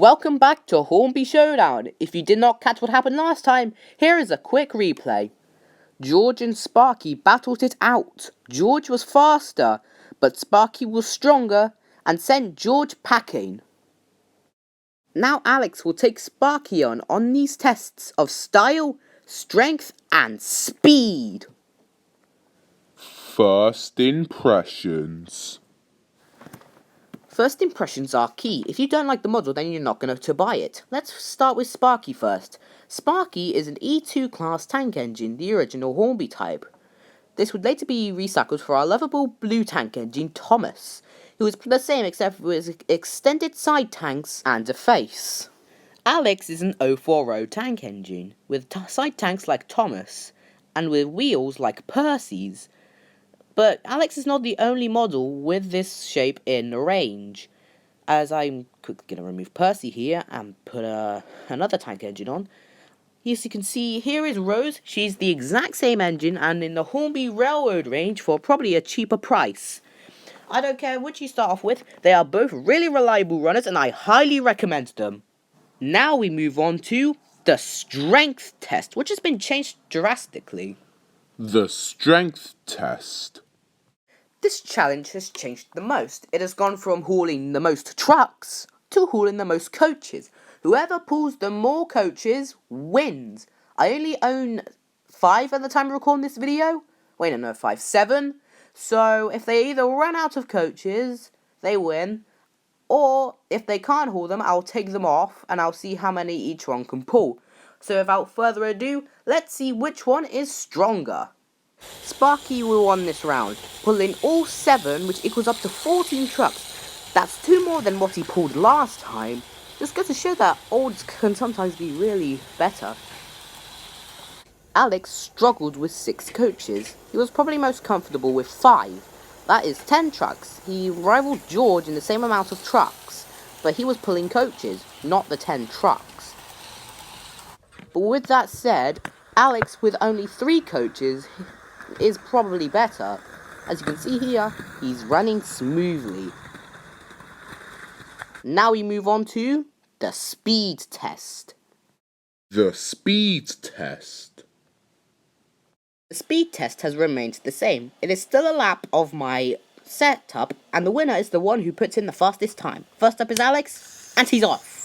Welcome back to Hornby Showdown. If you did not catch what happened last time, here is a quick replay. George and Sparky battled it out. George was faster, but Sparky was stronger and sent George packing. Now Alex will take Sparky on these tests of style, strength and speed. First impressions. First impressions are key. If you don't like the model, then you're not going to buy it. Let's start with Sparky first. Sparky is an E2 class tank engine, the original Hornby type. This would later be recycled for our lovable blue tank engine, Thomas, who is the same except for his extended side tanks and a face. Alex is an 040 tank engine, with side tanks like Thomas, and with wheels like Percy's. But Alex is not the only model with this shape in range, as I'm going to remove Percy here and put another tank engine on. As you can see, here is Rose. She's the exact same engine and in the Hornby Railroad range for probably a cheaper price. I don't care which you start off with, they are both really reliable runners and I highly recommend them. Now we move on to the strength test, which has been changed drastically. The strength test. This challenge has changed the most. It has gone from hauling the most trucks to hauling the most coaches. Whoever pulls the more coaches wins. I only own 5 at the time of recording this video. Wait, no, 5, 7. So if they either run out of coaches, they win. Or if they can't haul them, I'll take them off and I'll see how many each one can pull. So without further ado, let's see which one is stronger. Sparky will win this round, pulling all 7, which equals up to 14 trucks. That's 2 more than what he pulled last time. Just goes to show that olds can sometimes be really better. Alex struggled with 6 coaches. He was probably most comfortable with 5. That is 10 trucks. He rivaled George in the same amount of trucks, but he was pulling coaches, not the 10 trucks. But with that said, Alex with only 3 coaches is probably better. As you can see here, he's running smoothly. Now we move on to the speed test. The speed test. The speed test has remained the same. It is still a lap of my setup, and the winner is the one who puts in the fastest time. First up is Alex, and he's off.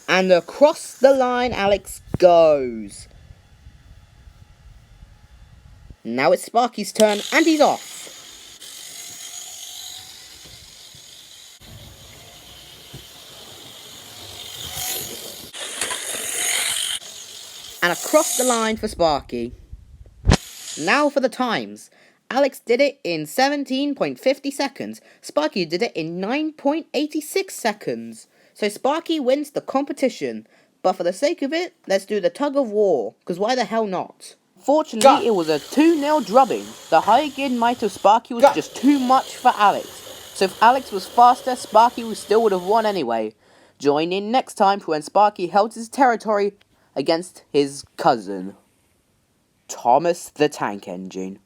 And across the line Alex goes. Now it's Sparky's turn, and he's off. And across the line for Sparky. Now for the times. Alex did it in 17.50 seconds. Sparky did it in 9.86 seconds. So Sparky wins the competition. But for the sake of it, let's do the tug of war, because why the hell not? Fortunately, it was a 2-0 drubbing. The high gear might of Sparky was just too much for Alex. So if Alex was faster, Sparky still would have won anyway. Join in next time for when Sparky held his territory against his cousin, Thomas the Tank Engine.